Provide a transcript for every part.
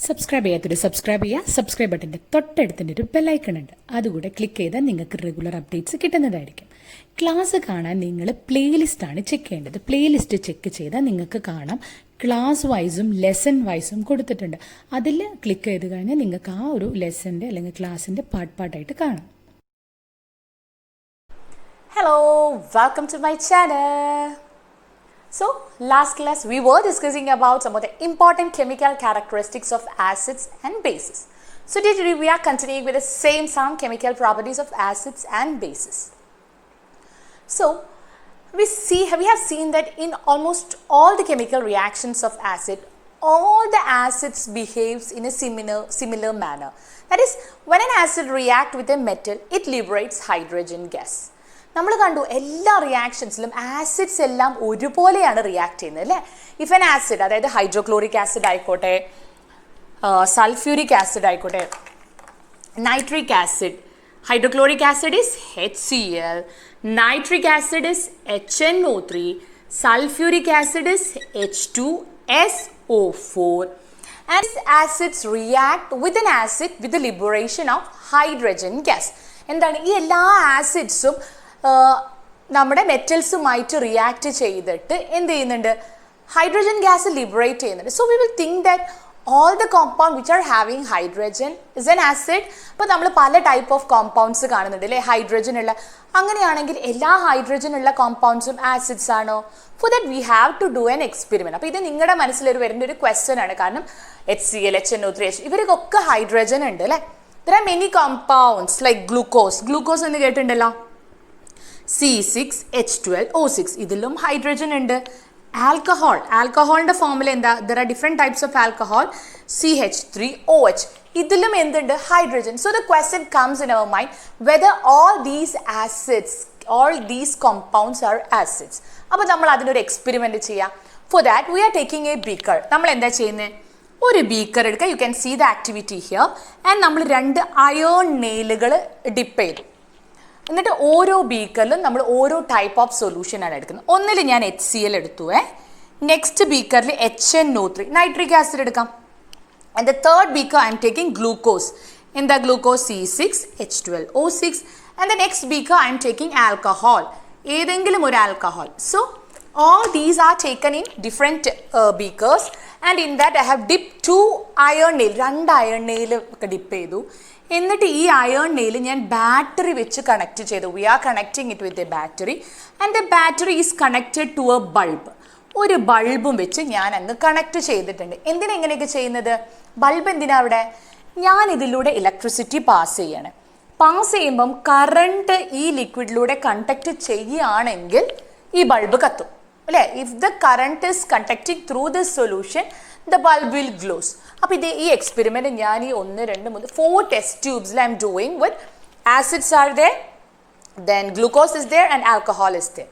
Subscribe ചെയ്യാത്തൊരു subscribe ചെയ്യുക. Subscribe ബട്ടൻ്റെ തൊട്ടടുത്തിൻ്റെ ഒരു ബെല്ലൈക്കൺ ഉണ്ട്, അതുകൂടെ ക്ലിക്ക് ചെയ്താൽ നിങ്ങൾക്ക് റെഗുലർ അപ്ഡേറ്റ്സ് കിട്ടുന്നതായിരിക്കും. ക്ലാസ് കാണാൻ നിങ്ങൾ പ്ലേലിസ്റ്റാണ് ചെക്ക് ചെയ്യേണ്ടത്. പ്ലേലിസ്റ്റ് ചെക്ക് ചെയ്താൽ നിങ്ങൾക്ക് കാണാം ക്ലാസ് വൈസും ലെസൺ വൈസും കൊടുത്തിട്ടുണ്ട്. അതിൽ ക്ലിക്ക് ചെയ്ത് കഴിഞ്ഞാൽ നിങ്ങൾക്ക് ആ ഒരു ലെസൻ്റെ അല്ലെങ്കിൽ ക്ലാസ്സിൻ്റെ പാർട്ടായിട്ട് കാണാം. Hello, welcome to my channel. So, last class we were discussing about some of the important chemical characteristics of acids and bases. So, today we are continuing with the some chemical properties of acids and bases. So, we have seen that in almost all the chemical reactions of acid, all the acids behaves in a similar manner. That is, when an acid reacts with a metal, it liberates hydrogen gas. നമ്മൾ കണ്ടു എല്ലാ റിയാക്ഷൻസിലും acids എല്ലാം ഒരുപോലെയാണ് react ചെയ്യുന്നത് അല്ലേ. If N acid, അതായത് hydrochloric acid ആയിക്കോട്ടെ, sulphuric acid ആയിക്കോട്ടെ, nitric acid, hydrochloric acid is HCl, nitric acid is HNO3, sulphuric acid is H2SO4. And these acids react with an acid with the liberation of hydrogen gas. എന്താണ് ഈ എല്ലാ ആസിഡ്സും നമ്മുടെ മെറ്റൽസുമായിട്ട് react ചെയ്തിട്ട് എന്ത് ചെയ്യുന്നുണ്ട്, hydrogen gas liberate ചെയ്യുന്നുണ്ട്. So we will think that all the compound which are having hydrogen is an acid. അപ്പോൾ നമ്മൾ പല ടൈപ്പ് ഓഫ് കോമ്പൗണ്ട്സ് കാണുന്നുണ്ട് അല്ലേ, ഹൈഡ്രജൻ ഉള്ള. അങ്ങനെയാണെങ്കിൽ എല്ലാ ഹൈഡ്രജൻ ഉള്ള കോമ്പൗണ്ട്സും ആസിഡ്സ് ആണോ? For that we have to do an experiment. അപ്പോൾ ഇത് നിങ്ങളുടെ മനസ്സിലൊരു വരുന്ന ഒരു ക്വസ്റ്റ്യൻ ആണ്. കാരണം HCl, HNO3, ഇവർക്കൊക്കെ ഹൈഡ്രജൻ ഉണ്ട് അല്ലേ. There are many compounds like glucose. Glucose എന്ന് കേട്ടിട്ടുണ്ടല്ലോ. C6H12O6 ഇതിലും ഹൈഡ്രജൻ ഉണ്ട്. ആൽക്കഹോൾ, ആൽക്കഹോളിന്റെ ഫോർമുല എന്താ? There are different types of alcohol. CH3OH ഇതിലും എന്തുണ്ട്? Hydrogen. So the question comes in our mind whether all these acids, all these compounds are acids. അപ്പോൾ നമ്മൾ അതിനൊരു എക്സ്പെരിമെന്റ് ചെയ്യാം. For that we are taking a beaker. നമ്മൾ എന്താ ചെയ്യുന്നത്? ഒരു ബീക്കർ എടുക്കുക. You can see the activity here. And നമ്മൾ 2 അയേൺ നെയിലുകൾ ഡിപ്പ് ചെയ്തു. എന്നിട്ട് ഓരോ ബീക്കറിലും നമ്മൾ ഓരോ ടൈപ്പ് ഓഫ് സൊല്യൂഷനാണ് എടുക്കുന്നത്. ഒന്നിൽ ഞാൻ HCl എടുത്തു. നെക്സ്റ്റ് ബീക്കറിൽ HNO3, നൈട്രിക് ആസിഡ് എടുക്കാം. And the third beaker I'm taking glucose. എന്താ glucose? C6H12O6. And the next beaker I'm taking alcohol, ഏതെങ്കിലും ഒരു alcohol. So all these are taken in different beakers, and in that I have dipped 2 iron nail, 2 iron nail dip ചെയ്തു. എന്നിട്ട് ഈ iron nail ഞാൻ battery വെച്ച് connect ചെയ്തു. We are connecting it with a battery, and the battery is connected to a bulb. ഒരു ബൾബും വെച്ച് ഞാൻ അങ്ങ് കണക്ട് ചെയ്തിട്ടുണ്ട്. എന്തിനാ ഇങ്ങനെയൊക്കെ ചെയ്യുന്നത്? ബൾബ് എന്തിനാ അവിടെ? ഞാൻ ഇതിലൂടെ ഇലക്ട്രിസിറ്റി പാസ് ചെയ്യാണ്. പാസ് ചെയ്യുമ്പം കറണ്ട് ഈ ലിക്വിഡിലൂടെ കണ്ടക്ട് ചെയ്യുകയാണെങ്കിൽ ഈ ബൾബ് കത്തും അല്ലേ. If the current is conducting through this solution the bulb will glows. അപ്പോൾ ഇത് ഈ എക്സ്പെരിമെന്റ് ഞാൻ ഈ 1, 2, 3, 4 ടെസ്റ്റ് ട്യൂബ്സിൽ I'm doing with acids are there, then glucose is there and alcohol is there.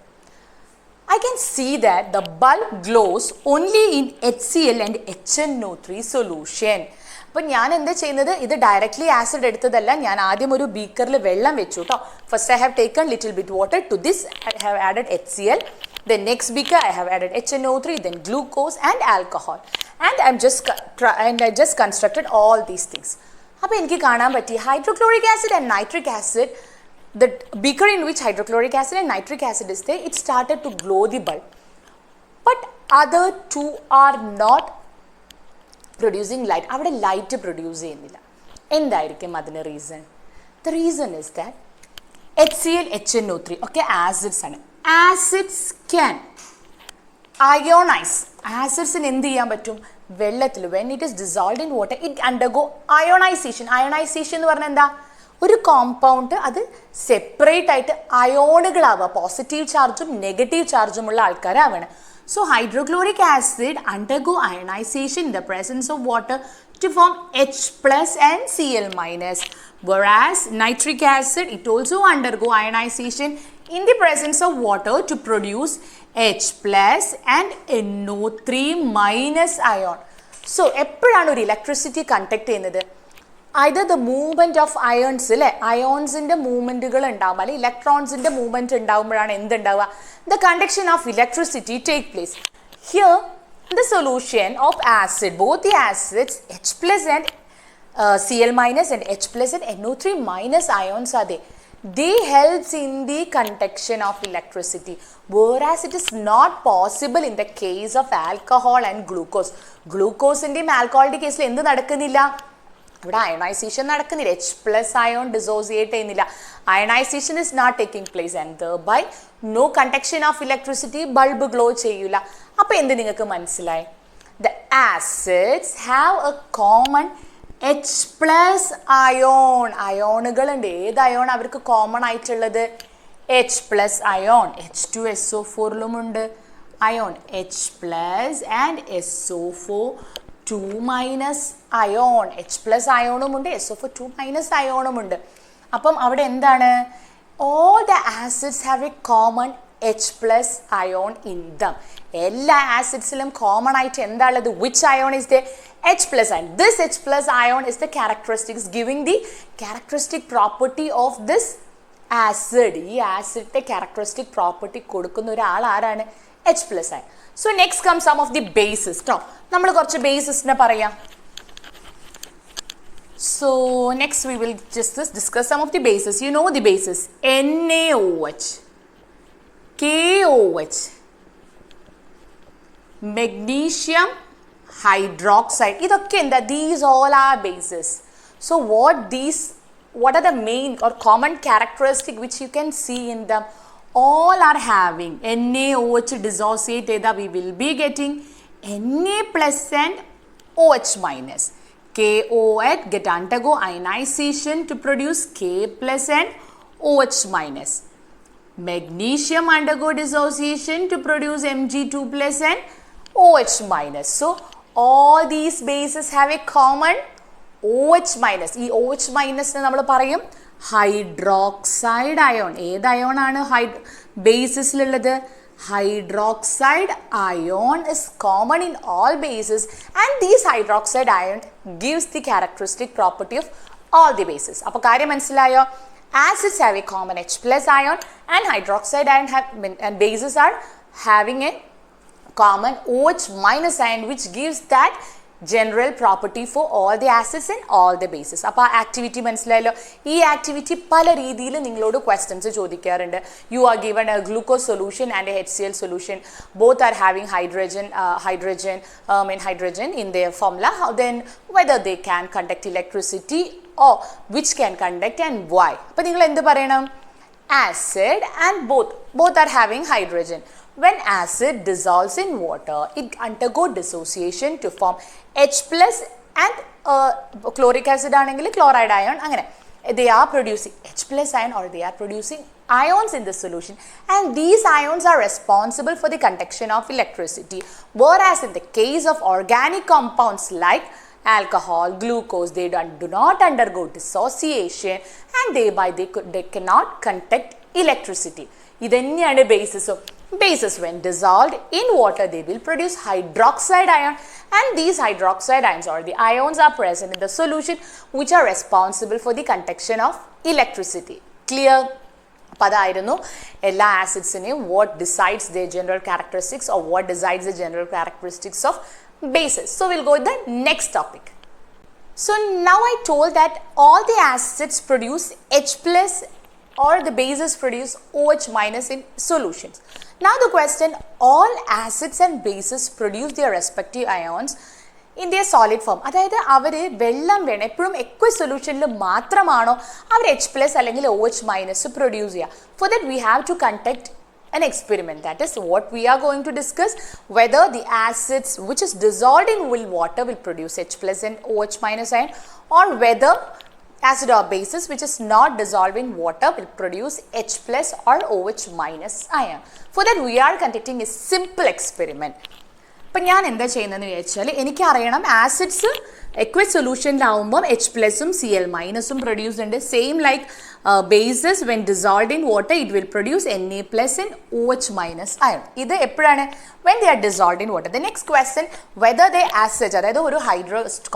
I can see that the bulb glows only in HCl and HNO3 solution. അപ്പോൾ ഞാൻ എന്താ ചെയ്യുന്നത്? ഇത് ഡയറക്ട്ലി ആസിഡ് എടുത്തതല്ല. ഞാൻ ആദ്യം ഒരു ബീക്കറിൽ വെള്ളം വെച്ചു കേട്ടോ. First I have taken little bit water. To this I have added HCl. Then next beaker I have added HNO3, then glucose and alcohol. And I just constructed all these things. അപ്പോൾ എനിക്ക് കാണാൻ പറ്റി hydrochloric acid and nitric acid, the beaker in which hydrochloric acid and nitric acid is there, it started to glow the bulb. But other two are not producing light. അവിടെ light produce ചെയ്യുന്നില്ല. എന്തായിരിക്കും അതിന് reason? The reason is that HCl, HNO3 ഒക്കെ acids ആണ്. Acids can ionise. ആസിഡ്സിന് എന്ത് ചെയ്യാൻ പറ്റും? വെള്ളത്തിൽ when it is dissolved in water it undergo ionisation. Ionisation എന്ന് പറഞ്ഞാൽ എന്താ? ഒരു കോമ്പൗണ്ട് അത് സെപ്പറേറ്റ് ആയിട്ട് അയോണുകളാവുക, പോസിറ്റീവ് ചാർജും negative ചാർജുമുള്ള ആൾക്കാരാവണം. So hydrochloric acid undergo ionization in the presence of water to form H plus and Cl minus, whereas nitric acid it also undergo ionization in the presence of water to produce H plus and NO3 minus ion. So എപ്പോഴാണ് ഒരു electricity conduct ചെയ്യുന്നത്? either the movement of ions അല്ലേ, അയോൺസിൻ്റെ മൂവ്മെൻറ്റുകൾ ഉണ്ടാകുമ്പോൾ അല്ലെങ്കിൽ ഇലക്ട്രോൺസിൻ്റെ movement ഉണ്ടാകുമ്പോഴാണ് എന്തുണ്ടാവുക? The conduction of electricity take place. Here the solution of acid, both the acids H plus and Cl minus and H plus and NO3 minus ions are there. They helps in the conduction of electricity, whereas it is not possible in the case of alcohol and glucose. Glucose in the alcohol case le endu nadakkuniilla, ഇവിടെ ionization നടക്കുന്നില്ല, H plus ion dissociate ചെയ്യുന്നില്ല. Ionization is not taking place and thereby no conduction of electricity, bulb glow ചെയ്യൂല. അപ്പോൾ എന്ത് നിങ്ങൾക്ക് മനസ്സിലായി? The acids have a common H plus ion. അയോണുകളുണ്ട്. ഏത് ion അവർക്ക് കോമൺ ആയിട്ടുള്ളത്? H plus ion. H2SO4ലുമുണ്ട് ion H plus and SO4 2 minus ion. H plus അയോണുമുണ്ട്, SO4 2 minus അയോണുമുണ്ട്. അപ്പം അവിടെ എന്താണ്? All the acids have a common H plus ion in them. എല്ലാ ആസിഡ്സിലും കോമൺ ആയിട്ട് എന്താണുള്ളത്? Which ion is there? H plus ion. This H plus ion is the characteristics giving the characteristic property of this acid. ഈ ആസിഡിന്റെ characteristic property കൊടുക്കുന്ന ഒരാൾ ആരാണ്? H plus ion. So next comes some of the bases. നമ്മൾ കുറച്ച് basesനെ പറയാം. So next we will just discuss some of the bases. You know the bases: NaOH, KOH, magnesium hydroxide. ഇതൊക്കെ എന്താ? These all are bases. So what are the main or common characteristic which you can see in them? All are having NaOH dissociate ചെയ്താൽ we will be getting Na plus and OH minus. KOH get undergo ionization to produce K plus and OH minus. Magnesium undergo dissociation to produce Mg2 plus and OH minus. So all these bases have a common OH minus. ഈ OH minus നമ്മൾ പറയും hydroxide ion. ഏത് ion ആണ് basesലുള്ളത്? Hydroxide ion is common in all bases, and this hydroxide ion gives the characteristic property of all the bases. അപ്പോൾ കാര്യം മനസ്സിലായോ? Acids have a common H plus ion and hydroxide ion and bases are having a common OH minus ion, which gives that general property for all the acids and all the bases. അപ്പോൾ ആ activity മനസ്സിലായല്ലോ. ഈ activity പല രീതിയിൽ നിങ്ങളോട് questions ചോദിക്കാറുണ്ട്. You are given A glucose solution and A HCl solution. Both are having hydrogen in their formula. Then whether they can conduct electricity or which can conduct and why. അപ്പോൾ നിങ്ങൾ എന്ത് പറയണം? Acid and both are having hydrogen. When acid dissolves in water, it undergo dissociation to form H plus and chloric acid ആണെങ്കിൽ chloride ion. അങ്ങനെ they are producing H plus ion or they are producing ions in the solution, and these ions are responsible for the conduction of electricity. Whereas in the case of organic compounds like alcohol, glucose, they do not undergo dissociation and thereby they cannot conduct electricity. ഇതന്നെയാണ് bases. When dissolved in water, they will produce hydroxide ion, and these hydroxide ions or the ions are present in the solution which are responsible for the conduction of electricity. Clear? അപ്പോൾ അതായിരുന്നു എല്ലാ ആസിഡ്സിനെയും what decides their general characteristics or what decides the general characteristics of bases. So we'll go with the next topic. So now I told that all the acids produce H plus or the bases produce OH minus in solutions. Now the question, all acids and bases produce their respective ions in their solid form. അതായത് അവർ വെള്ളം വേണം എപ്പോഴും aqueous സൊല്യൂഷനിൽ മാത്രമാണോ അവർ H plus അല്ലെങ്കിൽ OH minus produce ചെയ്യുക? For that we have to conduct an experiment. That is what we are going to discuss, whether the acids which is dissolved in water will produce H plus and OH minus ion, or whether acid or bases which is not dissolved in water will produce H plus or OH minus ion. For that we are conducting a simple experiment. അപ്പം ഞാൻ എന്താ ചെയ്യുന്നതെന്ന് വിചാരിച്ചാൽ എനിക്കറിയണം acids aqueous സൊല്യൂഷനിലാവുമ്പം H പ്ലസും Cl മൈനസും produce ഉണ്ട്. Same like bases when dissolved in water it will produce Na plus and OH minus ion. ഇത് എപ്പോഴാണ്? when they are dissolved in water. The next question, whether the acid അതായത് ഒരു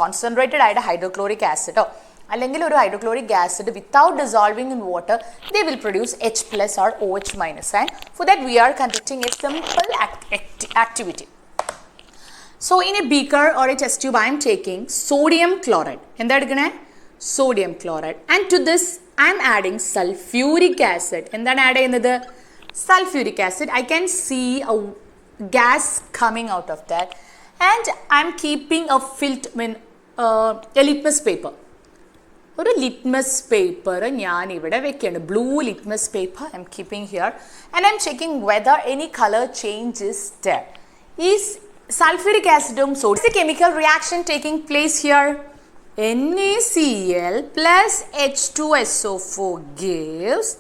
concentrated ആയിട്ട് hydrochloric ആസിഡോ അല്ലെങ്കിൽ ഒരു hydrochloric acid without dissolving in water they will produce H plus or OH minus ion. For that we are conducting a simple activity. So in a beaker or a test tube, I am taking sodium chloride. എന്താ എടുക്കണേ? Sodium chloride. And to this, I am adding sulfuric acid. എന്താണ് add ചെയ്യുന്നത്? Sulfuric acid. I can see a gas coming out of that. And I am keeping a a litmus paper. ഒരു litmus paper ഞാൻ ഇവിടെ വെക്കുകയാണ്. Blue litmus paper I'm keeping here and I'm checking whether any colour change is there. ഈ sulphuric ആസിഡും sodium chemical reaction taking place here. NaCl plus H2SO4 gives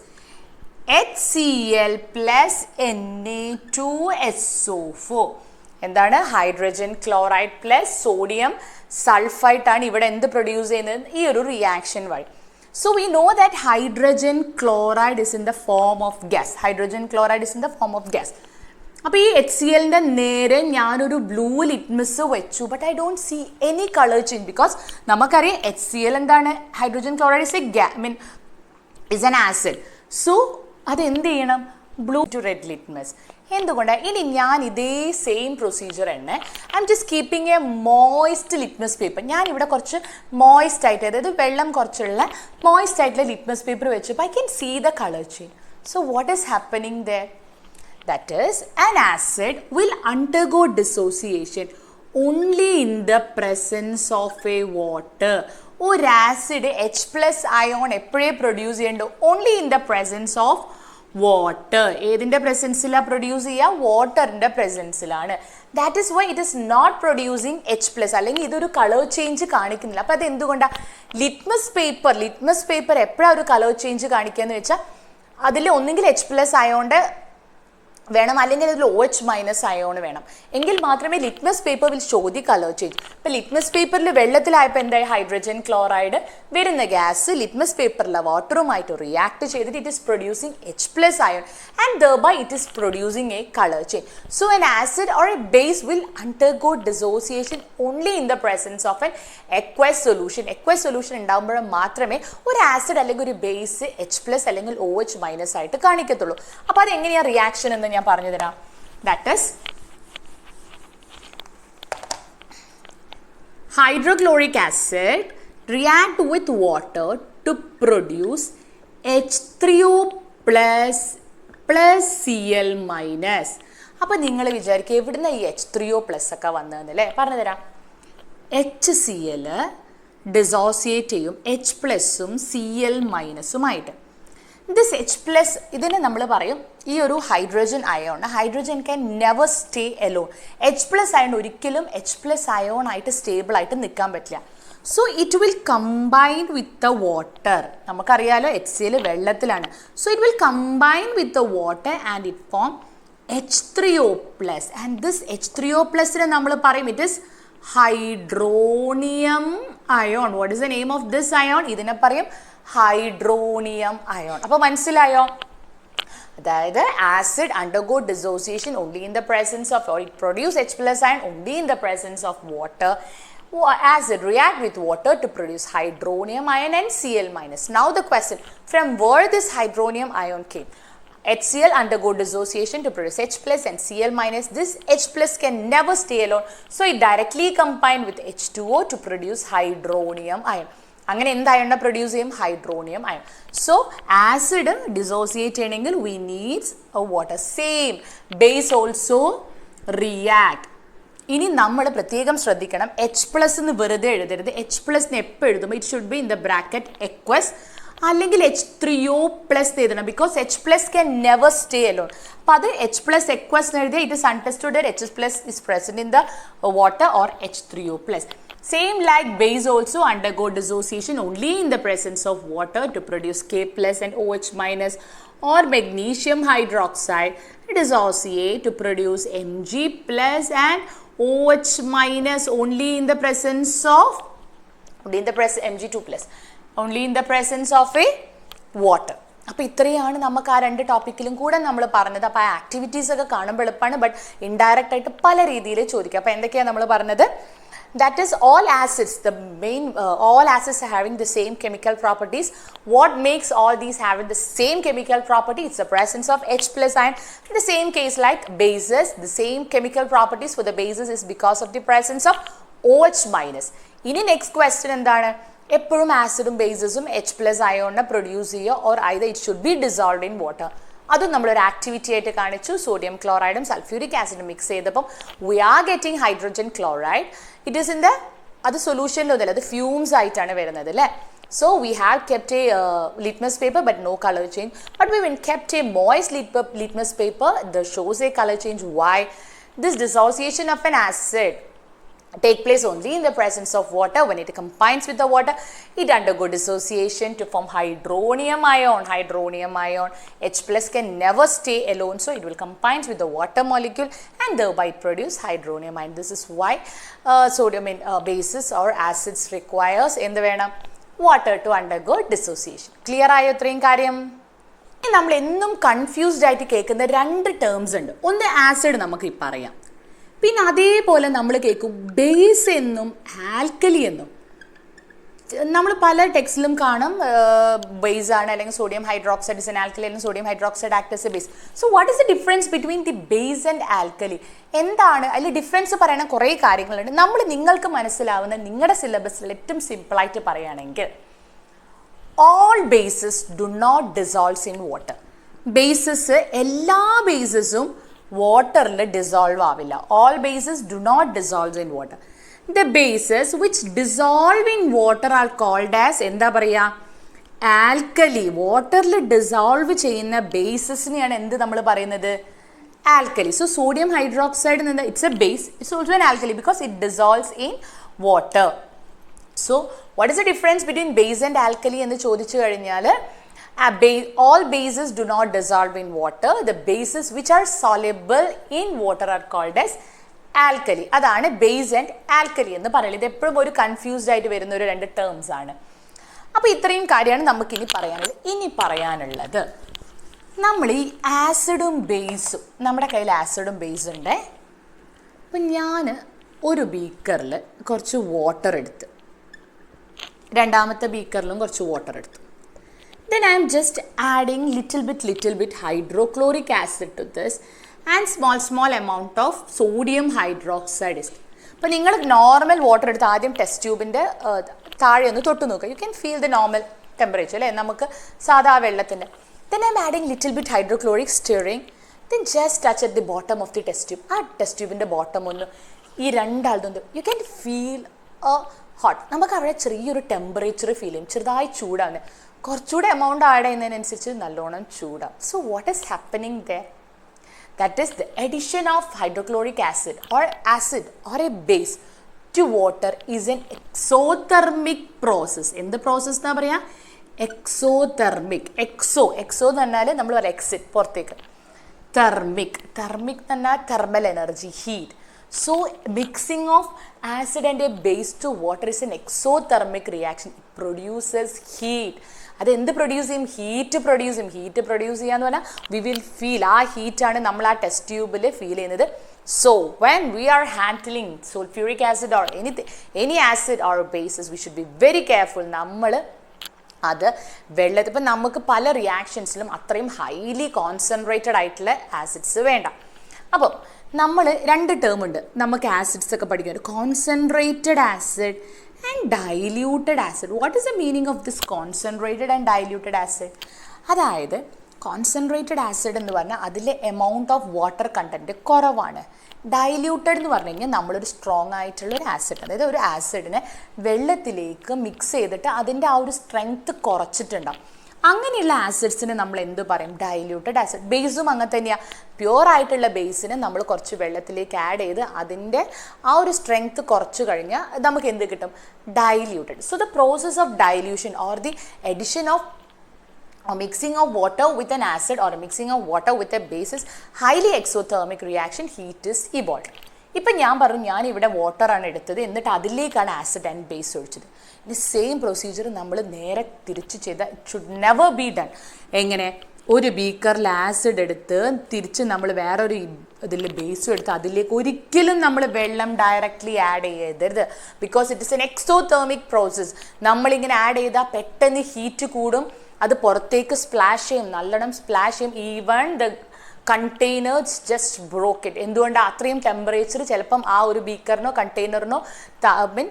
HCl plus Na2SO4. എന്താണ്? Hydrogen chloride plus sodium sulphide ആണ് ഇവിടെ എന്ത് produce ചെയ്യുന്നത്? ഈ ഒരു reaction വഴി. So we know that hydrogen chloride is in the form of gas. Hydrogen chloride is in the form of gas. അപ്പോൾ ഈ HClന്റെ നേരെ ഞാനൊരു ബ്ലൂ ലിറ്റ്മസ് വെച്ചു. But I don't see any colour change because നമുക്കറിയാം HCl എന്താണ്? Hydrogen chloride is is an acid. So അതെന്ത് ചെയ്യണം? Blue to red litmus. എന്തുകൊണ്ടാണ്? ഇനി ഞാൻ ഇതേ സെയിം പ്രൊസീജിയർ തന്നെ I'm just keeping a moist litmus paper. ഞാൻ ഇവിടെ കുറച്ച് മോയിസ്റ്റ് ആയിട്ട്, അതായത് വെള്ളം കുറച്ചുള്ള മോയിസ്റ്റ് ആയിട്ടുള്ള ലിറ്റ്മസ് പേപ്പർ വെച്ചപ്പോൾ I can see the colour change. So what is happening there? That is, an acid will undergo dissociation only in the presence of a water. ഒരു ആസിഡ് H+ അയോൺ എപ്പോഴേ produce ചെയ്യേണ്ടത്? Only in the presence of water. ഏതിൻ്റെ പ്രസൻസിലാണ് produce ചെയ്യുക? വാട്ടറിൻ്റെ പ്രസൻസിലാണ്. That is why it is not producing H+, അല്ലെങ്കിൽ ഇതൊരു കളർ ചേഞ്ച് കാണിക്കുന്നില്ല. അപ്പോൾ അത് എന്തുകൊണ്ടാണ്? ലിറ്റ്മസ് പേപ്പർ എപ്പോഴാണ് ഒരു കളർ ചേഞ്ച് കാണിക്കുക എന്ന് വെച്ചാൽ അതിൽ ഒന്നെങ്കിൽ H+ അയോണ്ട് വേണം, അല്ലെങ്കിൽ അതിൽ OH- അയോൺ വേണം. എങ്കിൽ മാത്രമേ litmus paper will show the colour change. ഇപ്പം ലിറ്റ്മസ് പേപ്പറിൽ വെള്ളത്തിലായപ്പോൾ എന്തായി? ഹൈഡ്രജൻ ക്ലോറൈഡ് വരുന്ന ഗ്യാസ് ലിറ്റ്മസ് പേപ്പറിലെ വാട്ടറുമായിട്ട് റിയാക്ട് ചെയ്തിട്ട് it is producing H+ ion and thereby it is producing a color change. So an acid or a base will undergo dissociation only in the presence of an aqueous solution. aqueous solution ഉണ്ടാകുമ്പോൾ മാത്രമേ ഒരു acid അല്ലെങ്കിൽ ഒരു base H+ അല്ലെങ്കിൽ OH- ആയിട്ട് കാണിക്കത്തുള്ളൂ. അപ്പോൾ അതെങ്ങനെയാണ് reaction എന്ന് ഞാൻ പറഞ്ഞു തരാം. That is hydrochloric acid react with water to produce H3O plus Cl-. അപ്പോൾ നിങ്ങൾ വിചാരിക്കുക എവിടുന്ന ഈ H3O+ ഒക്കെ വന്നതെന്നല്ലേ? പറഞ്ഞു തരാം. HCl ഡിസോസിയേറ്റ് ചെയ്യും H+ഉം Cl-ഉമായിട്ട്. ദിസ് H+, ഇതിനെ നമ്മൾ പറയും ഈ ഒരു hydrogen ion. Hydrogen can never stay alone. H+ ion ഒരിക്കലും H+ അയോൺ ആയിട്ട് സ്റ്റേബിൾ ആയിട്ട് നിൽക്കാൻ പറ്റില്ല. So it will combine with the water. നമുക്കറിയാലോ HCl വെള്ളത്തിലാണ്. So it will combine with the water and it form H3O+. And this H3O+നെ നമ്മൾ പറയും it is hydronium ion. What is the name of this ion? ഇതിനെ പറയും hydronium ion. അപ്പോൾ മനസ്സിലായോ? അതായത് acid undergo dissociation only in the presence of, or it produce H+ ion only in the presence of water. Acid react with water to produce hydronium ion and Cl-. Now the question, from where this hydronium ion came? HCl undergo dissociation to produce H+ and Cl-. This H+ can never stay alone, so it directly combined with H2O to produce hydronium ion. അങ്ങനെ എന്ത് അയോണ produce ചെയ്യും? Hydronium ion. So acid dissociate ചെയ്യണമെങ്കിൽ we needs a water. Same base also react. ഇനി നമ്മൾ പ്രത്യേകം ശ്രദ്ധിക്കണം, H+ എന്ന് വെറുതെ എഴുതരുത്. H+ന് എപ്പോൾ എഴുതുമ്പോൾ it should be in the bracket aqueous, അല്ലെങ്കിൽ H3O+ എഴുതണം. Because H+ can never stay alone. അപ്പോൾ അത് H+ എക്വസ് എന്ന് എഴുതിയാൽ it is understood that H+ is present in the water or H3O+. Same like base also undergo dissociation only in the presence of water to produce K+ and OH- or magnesium hydroxide dissociate to produce Mg+ and OH- only in the presence of Mg2+, only in the presence of a water. അപ്പോൾ ഇത്രയാണ് നമുക്ക് ആ രണ്ട് ടോപ്പിക്കിലും കൂടെ നമ്മൾ പറഞ്ഞത്. അപ്പോൾ ആ ആക്ടിവിറ്റീസ് ഒക്കെ കാണുമ്പോൾ എളുപ്പമാണ്, ബട്ട് ഇൻഡയറക്റ്റ് ആയിട്ട് പല രീതിയിൽ ചോദിക്കുക. അപ്പോൾ എന്തൊക്കെയാണ് നമ്മൾ പറഞ്ഞത്? That is, all acids, all acids are having the same chemical properties. What makes all these having the same chemical property? It's the presence of H plus ion. In the same case like bases, the same chemical properties for the bases is because of the presence of OH minus. In the next question എന്താണ്? എപ്പോഴും ആസിഡും ബേസസും H plus അയോണിനെ produce ചെയ്യുക, or either it should be dissolved in water. അതും നമ്മളൊരു activity ആയിട്ട് കാണിച്ചു. സോഡിയം ക്ലോറൈഡും സൾഫ്യൂരിക് ആസിഡും മിക്സ് ചെയ്തപ്പം we are getting hydrogen chloride. It is in the, അത് സൊല്യൂഷനിലൊന്നുമില്ല, അത് ഫ്യൂംസ് ആയിട്ടാണ് വരുന്നത് അല്ലേ. So we have kept a litmus paper but no color change. But we kept a moist litmus paper that shows a color change. Why? This dissociation of an acid take place only in the presence of water. When it combines with the water, it undergo dissociation to form hydronium ion. H plus can never stay alone, so it will combine with the water molecule and thereby produce hydronium ion. This is why sodium in bases or acids requires എന്ത് വേണം? Water to undergo dissociation. Clear ആയോ ഇത്രയും കാര്യം? നമ്മൾ എന്നും confused ആയിട്ട് കേൾക്കുന്ന രണ്ട് ടേംസ് ഉണ്ട്. ഒന്ന് ആസിഡ് നമുക്ക് ഈ പറയാം, പിന്നെ അതേപോലെ നമ്മൾ കേൾക്കും ബേസ് എന്നും ആൽക്കലി എന്നും. നമ്മൾ പല ടെക്സ്റ്റിലും കാണും ബേസ് ആണ്, അല്ലെങ്കിൽ sodium hydroxide is an alkali, അല്ലെങ്കിൽ sodium hydroxide act as a base. So what is the difference between the base and alkali? എന്താണ് അതിൽ ഡിഫറൻസ് പറയുന്ന കുറേ കാര്യങ്ങളുണ്ട്. നമ്മൾ നിങ്ങൾക്ക് മനസ്സിലാവുന്ന നിങ്ങളുടെ സിലബസിൽ ഏറ്റവും സിമ്പിളായിട്ട് പറയുകയാണെങ്കിൽ, all bases do not dissolve in water. Bases, എല്ലാ ബേസസും വാട്ടറിൽ ഡിസോൾവ് ആവില്ല. all bases do not dissolve in water. The bases which dissolve in water are called as, എന്താ പറയുക, ആൽക്കലി. വാട്ടറിൽ ഡിസോൾവ് ചെയ്യുന്ന ബേസസിനെയാണ് എന്ത് നമ്മൾ പറയുന്നത്? ആൽക്കലി. സോ സോഡിയം ഹൈഡ്രോക്സൈഡ് നിന്ന് it's A base, it's also an alkali because it dissolves in water. So what is the difference between base and alkali എന്ന് ചോദിച്ചു കഴിഞ്ഞാൽ, all bases do not dissolve in water. The bases which are soluble in water are called as alkali. അതാണ് base and alkali എന്ന് പറയുന്നത്. ഇത് എപ്പോഴും ഒരു confused ആയിട്ട് വരുന്ന ഒരു രണ്ട് ടേംസ് ആണ്. അപ്പോൾ ഇത്രയും കാര്യമാണ് നമുക്കിനി പറയാനുള്ളത്. ഇനി പറയാനുള്ളത്, നമ്മൾ ഈ ആസിഡും ബേസും, നമ്മുടെ കയ്യിൽ ആസിഡും ബേസും ഉണ്ട്. അപ്പം ഞാൻ ഒരു ബീക്കറിൽ കുറച്ച് വാട്ടർ എടുത്ത്, രണ്ടാമത്തെ ബീക്കറിലും കുറച്ച് വാട്ടർ എടുത്തു. Then I am just adding little bit hydrochloric acid to this and small amount of sodium hydroxide. അപ്പോൾ നിങ്ങൾ നോർമൽ വാട്ടർ എടുത്ത് ആദ്യം ടെസ്റ്റ് ട്യൂബിൻ്റെ താഴെ ഒന്ന് തൊട്ട് നോക്കുക. You can feel the normal temperature അല്ലേ, നമുക്ക് സാധാ വെള്ളത്തിൻ്റെ. Then I am adding little bit hydrochloric, stirring. Then just touch at the bottom of the test tube. ആ ടെസ്റ്റ് ട്യൂബിൻ്റെ ബോട്ടം ഒന്ന് ഈ രണ്ടാളതൊന്ന് യു ക്യാൻ ഫീൽ ഹോട്ട്. നമുക്ക് അവിടെ ചെറിയൊരു ടെമ്പറേച്ചർ ഫീൽ ചെയ്യും, ചെറുതായി ചൂടാണ്. കുറച്ചുകൂടെ എമൗണ്ട് ആഡ് ചെയ്യുന്നതിനനുസരിച്ച് നല്ലോണം ചൂടാവും. So what is happening there? That is the addition of hydrochloric acid or a base to water is an exothermic process. എന്ത് പ്രോസസ് എന്നാ പറയുക? എക്സോതെർമിക്. എക്സോ എന്ന് പറഞ്ഞാൽ നമ്മൾ പറയാം എക്സിറ്റ്, പുറത്തേക്ക്. തെർമിക് എന്ന് പറഞ്ഞാൽ thermal energy, heat. So mixing of acid and a base to water is an exothermic reaction. It produces heat. അത് എന്ത് പ്രൊഡ്യൂസ് ചെയ്യും? ഹീറ്റ് പ്രൊഡ്യൂസ് ചെയ്യും. ഹീറ്റ് പ്രൊഡ്യൂസ് ചെയ്യാന്ന് പറഞ്ഞാൽ വി വിൽ ഫീൽ, ആ ഹീറ്റാണ് നമ്മൾ ആ ടെസ്റ്റ് ട്യൂബിൽ ഫീൽ ചെയ്യുന്നത്. So when we are handling sulphuric acid or any acid or bases, we should be very careful. നമ്മൾ അത് വെള്ളത്തിൽ, ഇപ്പം നമുക്ക് പല റിയാക്ഷൻസിലും അത്രയും ഹൈലി കോൺസെൻട്രേറ്റഡ് ആയിട്ടുള്ള ആസിഡ്സ് വേണ്ട. അപ്പോൾ നമ്മൾ രണ്ട് ടേം ഉണ്ട് നമുക്ക് ആസിഡ്സ് ഒക്കെ പഠിക്കാൻ, concentrated acid and diluted acid. What is the meaning of this concentrated and diluted acid? അതായത് കോൺസെൻട്രേറ്റഡ് ആസിഡ് എന്ന് പറഞ്ഞാൽ അതിലെ എമൗണ്ട് ഓഫ് വാട്ടർ കണ്ടൻറ്റ് കുറവാണ്. ഡൈല്യൂട്ടഡ് എന്ന് പറഞ്ഞു കഴിഞ്ഞാൽ നമ്മളൊരു സ്ട്രോങ് ആയിട്ടുള്ള ഒരു ആസിഡ്, അതായത് ഒരു ആസിഡിനെ വെള്ളത്തിലേക്ക് മിക്സ് ചെയ്തിട്ട് അതിൻ്റെ ആ ഒരു സ്ട്രെങ്ത് കുറച്ചിട്ടുണ്ടാവും. അങ്ങനെയുള്ള ആസിഡ്സിന് നമ്മൾ എന്ത് പറയും? Diluted acid. ബേസും അങ്ങനെ തന്നെയാണ്. പ്യുവർ ആയിട്ടുള്ള ബേസിനെ നമ്മൾ കുറച്ച് വെള്ളത്തിലേക്ക് ആഡ് ചെയ്ത് അതിൻ്റെ ആ ഒരു സ്ട്രെങ്ത് കുറച്ച് കഴിഞ്ഞാൽ നമുക്ക് എന്ത് കിട്ടും? Diluted. So the process of dilution or the edition of mixing of water with an acid or mixing of water with a base is highly exothermic reaction. Heat is evolved. ഇപ്പം ഞാൻ പറഞ്ഞു ഞാനിവിടെ വാട്ടറാണ് എടുത്തത്, എന്നിട്ട് അതിലേക്കാണ് ആസിഡ് ആൻഡ് ബേസ് ഒഴിച്ചത്. ഇനി same procedure നമ്മൾ നേരെ തിരിച്ച് ചെയ്താൽ it should never be done. എങ്ങനെ? ഒരു ബീക്കറിൽ ആസിഡ് എടുത്ത് തിരിച്ച് നമ്മൾ വേറൊരു ഇതിൽ ബേസും എടുത്ത് അതിലേക്ക് ഒരിക്കലും നമ്മൾ വെള്ളം ഡയറക്റ്റ്ലി ആഡ് ചെയ്യരുത്. Because it is an exothermic process. നമ്മളിങ്ങനെ ആഡ് ചെയ്താൽ പെട്ടെന്ന് ഹീറ്റ് കൂടും, അത് പുറത്തേക്ക് സ്പ്ലാഷ് ചെയ്യും, നല്ലോണം സ്പ്ലാഷ് ചെയ്യും. Even the containers just broke it. എന്തുകൊണ്ടാണ്? അത്രയും ടെമ്പറേച്ചർ ചിലപ്പം ആ ഒരു ബീക്കറിനോ കണ്ടെയ്നറിനോ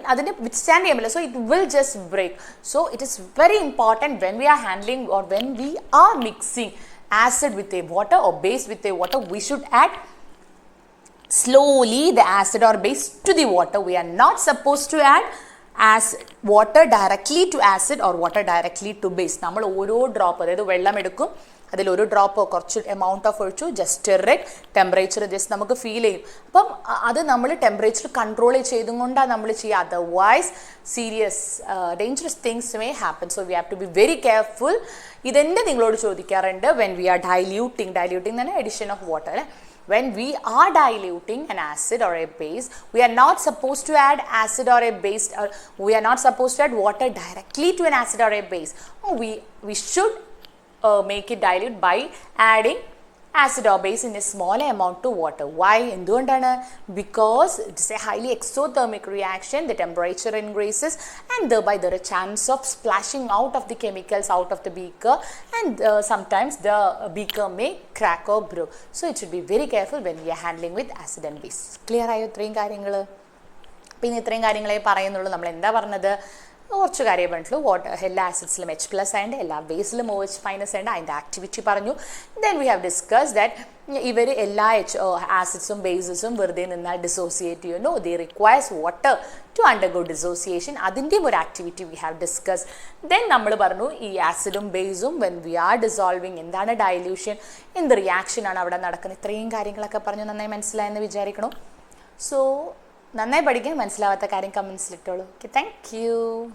അതിനെ വിത്ത്സ്റ്റാൻഡ് ചെയ്യാൻ പറ്റില്ല. So it will just break. So it is very important when we are handling or when we are mixing acid with a water or base with a water, we should add slowly the acid or base to the water. We are not supposed to add water directly to acid or water directly to base. നമ്മൾ ഓരോ drop, അതായത് വെള്ളം എടുക്കും, അതിൽ ഒരു drop കുറച്ച് amount of ഒഴിച്ചു, just stir it, temperature just നമുക്ക് ഫീൽ ചെയ്യും. അപ്പം അത് നമ്മൾ ടെമ്പറേച്ചർ കൺട്രോൾ ചെയ്തും കൊണ്ടാണ് നമ്മൾ ചെയ്യുക. Otherwise serious dangerous things may happen. So we have to be very careful. ഇതെന്നെ നിങ്ങളോട് ചോദിക്കാറുണ്ട്. വെൻ വി ആർ ഡൈല്യൂട്ടിങ് തന്നെ addition of water. When we are diluting an acid or a base, we are not supposed to add acid or a base, or we are not supposed to add water directly to an acid or a base. We should make it dilute by adding acid or base in a small amount to water. Why? എന്തുകൊണ്ടാണ്? Because it is a highly exothermic reaction. The temperature increases and thereby there is a chance of splashing out of the chemicals out of the beaker, and sometimes the beaker may crack or break. So it should be very careful when we are handling with acid and base. Clear ആയോ ഇത്രയും കാര്യങ്ങൾ? പിന്നെ ഇത്രയും കാര്യങ്ങളെ പറയുന്നുള്ളൂ. നമ്മൾ എന്താ പറഞ്ഞത്? കുറച്ച് കാര്യം പറഞ്ഞിട്ടുള്ളൂ. എല്ലാ ആസിഡ്സിലും H+ ഉണ്ട്, എല്ലാ ബേസിലും OH- ഉണ്ട്. അതിൻ്റെ ആക്ടിവിറ്റി പറഞ്ഞു. Then we have discuss that ഇവർ എല്ലാ ആസിഡ്സും ബേസസും വെറുതെ നിന്നാൽ ഡിസോസിയേറ്റ് ചെയ്യുന്നു. They requires water to undergo dissociation. അതിൻ്റെയും ഒരു activity we have discuss. Then നമ്മൾ പറഞ്ഞു ഈ ആസിഡും ബേസും വെൻ വി ആർ ഡിസോൾവിങ്, എന്താണ് ഡൈല്യൂഷൻ, എന്ത് റിയാക്ഷൻ ആണ് അവിടെ നടക്കുന്നത്. ഇത്രയും കാര്യങ്ങളൊക്കെ പറഞ്ഞു. നന്നായി മനസ്സിലായെന്ന് വിചാരിക്കണം. സോ നന്നായി പഠിക്കാൻ, മനസ്സിലാവാത്ത കാര്യം കമൻസിലിട്ടോളൂ. Okay, thank you.